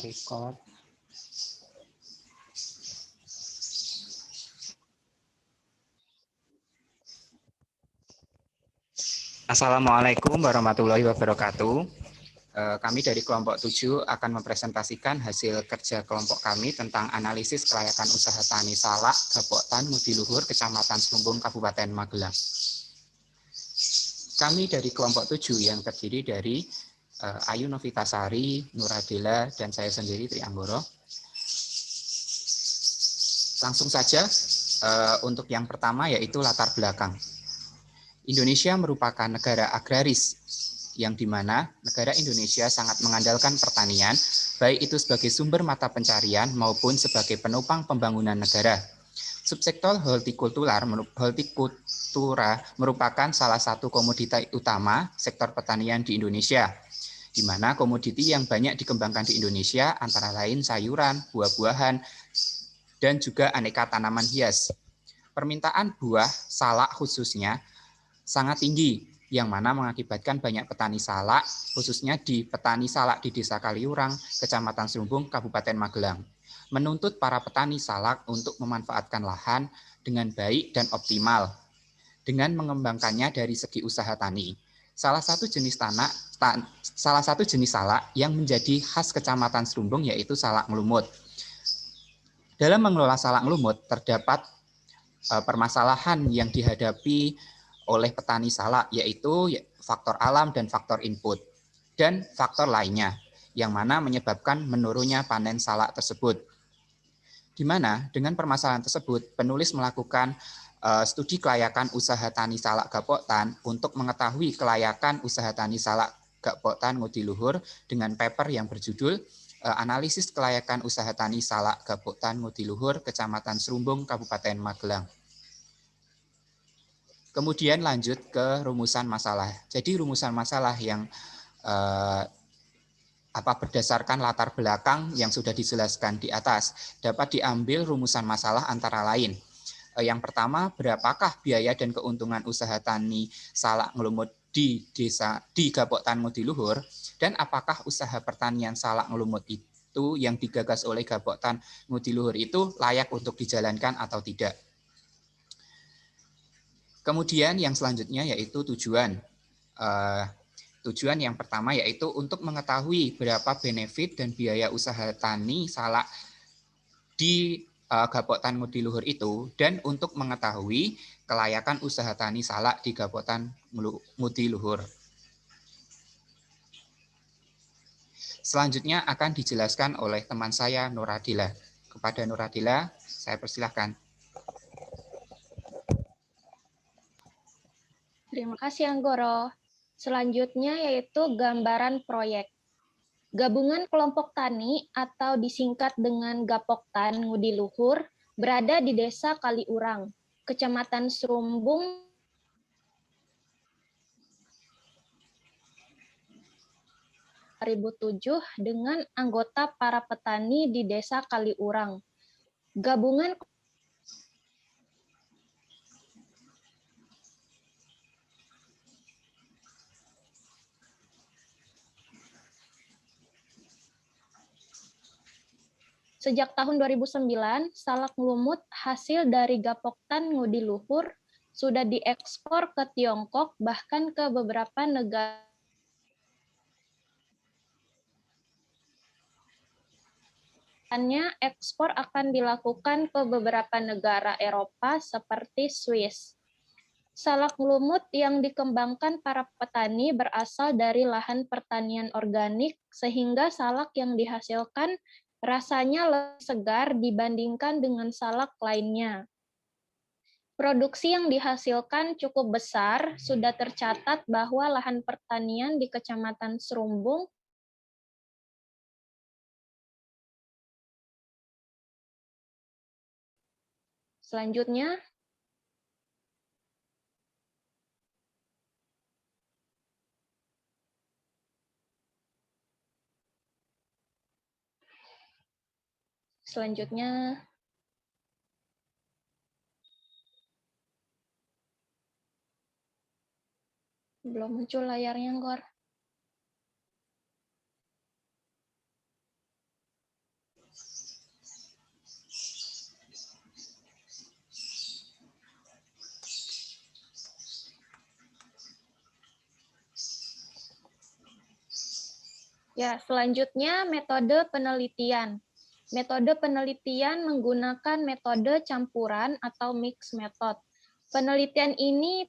Record. Assalamualaikum warahmatullahi wabarakatuh. Kami dari kelompok 7 akan mempresentasikan hasil kerja kelompok kami tentang analisis kelayakan usaha tani salak Gapoktan Mudiluhur, Kecamatan Slumbung, Kabupaten Magelang. Kami dari kelompok 7 yang terdiri dari Ayu Novitasari, Nuradela, dan saya sendiri Tri Anggoro. Langsung saja untuk yang pertama yaitu latar belakang. Indonesia merupakan negara agraris yang dimana negara Indonesia sangat mengandalkan pertanian, baik itu sebagai sumber mata pencarian maupun sebagai penopang pembangunan negara. Subsektor hortikultura merupakan salah satu komoditas utama sektor pertanian di Indonesia, di mana komoditi yang banyak dikembangkan di Indonesia antara lain sayuran, buah-buahan, dan juga aneka tanaman hias. Permintaan buah salak khususnya sangat tinggi, yang mana mengakibatkan banyak petani salak, khususnya di petani salak di Desa Kaliurang, Kecamatan Slumbung, Kabupaten Magelang, menuntut para petani salak untuk memanfaatkan lahan dengan baik dan optimal, dengan mengembangkannya dari segi usaha tani. Salah satu jenis salak yang menjadi khas Kecamatan Slumbung yaitu salak ngelumut. Dalam mengelola salak ngelumut terdapat permasalahan yang dihadapi oleh petani salak, yaitu faktor alam dan faktor input, dan faktor lainnya, yang mana menyebabkan menurunnya panen salak tersebut. Di mana dengan permasalahan tersebut, penulis melakukan studi kelayakan usaha tani salak Gapoktan untuk mengetahui kelayakan usaha tani salak Gapoktan Mudiluhur dengan paper yang berjudul Analisis Kelayakan Usaha Tani Salak Gapoktan Mudiluhur, Kecamatan Slumbung, Kabupaten Magelang. Kemudian lanjut ke rumusan masalah. Jadi rumusan masalah yang berdasarkan latar belakang yang sudah dijelaskan di atas dapat diambil rumusan masalah antara lain. Yang pertama, berapakah biaya dan keuntungan usaha tani salak ngelumut di Gapoktan Mudiluhur, dan apakah usaha pertanian salak ngelumut itu yang digagas oleh Gapoktan Mudiluhur itu layak untuk dijalankan atau tidak. Kemudian yang selanjutnya yaitu tujuan. Tujuan yang pertama yaitu untuk mengetahui berapa benefit dan biaya usaha tani salak di Gapoktan Mudiluhur itu, dan untuk mengetahui kelayakan usaha tani salak di Gapoktan Mudiluhur. Selanjutnya akan dijelaskan oleh teman saya Nuradela. Kepada Nuradela, saya persilahkan. Terima kasih Anggoro. Selanjutnya yaitu gambaran proyek. Gabungan kelompok tani atau disingkat dengan Gapoktan Mudiluhur berada di Desa Kaliurang, Kecamatan Slumbung, dengan anggota para petani di Desa Kaliurang. Gabungan Sejak tahun 2009, salak ngelumut hasil dari Gapoktan Mudiluhur sudah diekspor ke Tiongkok, bahkan ke beberapa negara. Ekspor akan dilakukan ke beberapa negara Eropa seperti Swiss. Salak ngelumut yang dikembangkan para petani berasal dari lahan pertanian organik, sehingga salak yang dihasilkan rasanya lebih segar dibandingkan dengan salak lainnya. Produksi yang dihasilkan cukup besar, sudah tercatat bahwa lahan pertanian di Kecamatan Slumbung Selanjutnya, belum muncul layarnya, Gor. Ya, selanjutnya metode penelitian. Metode penelitian menggunakan metode campuran atau mix method. Penelitian ini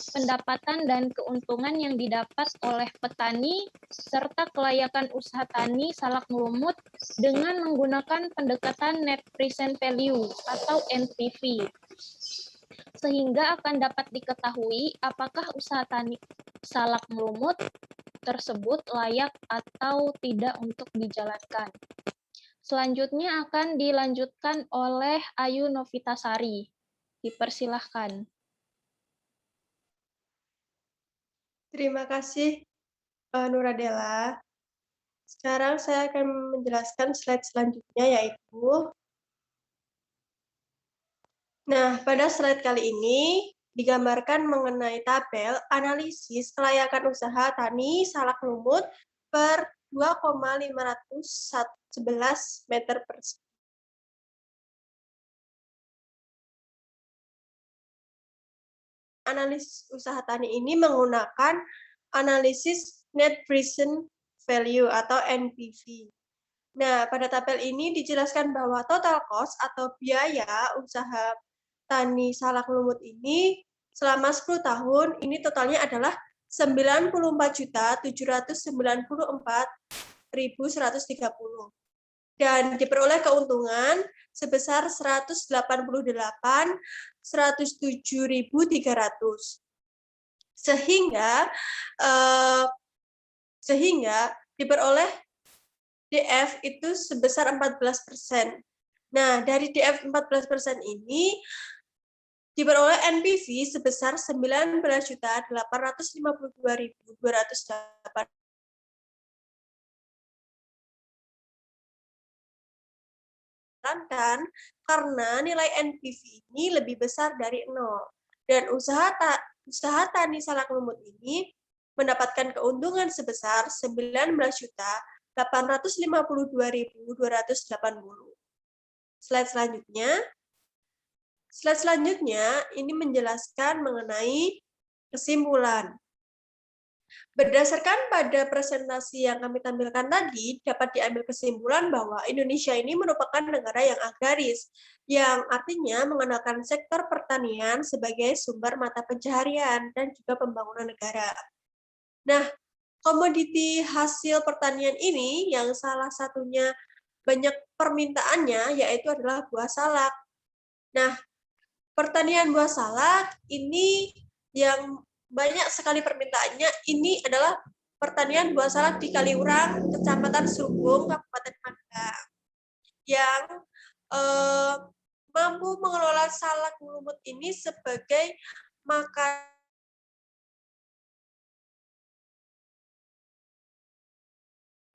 pendapatan dan keuntungan yang didapat oleh petani serta kelayakan usaha tani salak melumut dengan menggunakan pendekatan net present value atau NPV. Sehingga akan dapat diketahui apakah usaha tani salak melumut tersebut layak atau tidak untuk dijalankan. Selanjutnya akan dilanjutkan oleh Ayu Novitasari. Dipersilahkan. Terima kasih, Nuradela. Sekarang saya akan menjelaskan slide selanjutnya, yaitu pada slide kali ini digambarkan mengenai tabel analisis kelayakan usaha tani salak lumut per 2,511 meter persegi. Analisis usaha tani ini menggunakan analisis net present value atau NPV. Nah, pada tabel ini dijelaskan bahwa total cost atau biaya usaha tani salak lumut ini selama 10 tahun ini totalnya adalah 94.794.130 dan diperoleh keuntungan sebesar 188.107.300 sehingga diperoleh DF itu sebesar 14%. Nah, dari DF 14% ini diperoleh NPV sebesar 19.852.208 karena nilai NPV ini lebih besar dari 0. Dan usaha tani salak lumut ini mendapatkan keuntungan sebesar 19.852.280. Slide selanjutnya ini menjelaskan mengenai kesimpulan. Berdasarkan pada presentasi yang kami tampilkan tadi, dapat diambil kesimpulan bahwa Indonesia ini merupakan negara yang agraris, yang artinya mengandalkan sektor pertanian sebagai sumber mata pencaharian dan juga pembangunan negara. Nah, komoditi hasil pertanian ini yang salah satunya banyak permintaannya yaitu adalah buah salak. Nah, pertanian buah salak ini yang banyak sekali permintaannya ini adalah pertanian buah salak di Kaliurang, Kecamatan Sumbung, Kabupaten Magelang, yang mampu mengelola salak lumut ini sebagai makanan.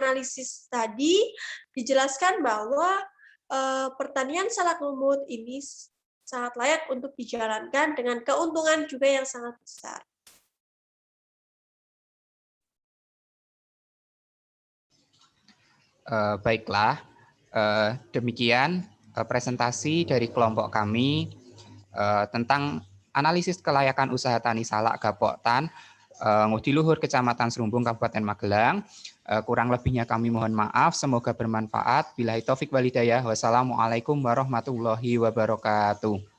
Analisis tadi dijelaskan bahwa pertanian salak lumut ini sangat layak untuk dijalankan dengan keuntungan juga yang sangat besar. Baiklah, demikian presentasi dari kelompok kami tentang analisis kelayakan usaha tani salak Gapoktan, Ngudi Luhur, Kecamatan Serumbung, Kabupaten Magelang. Kurang lebihnya kami mohon maaf, semoga bermanfaat. Billahi taufik wal hidayah. Wassalamualaikum warahmatullahi wabarakatuh.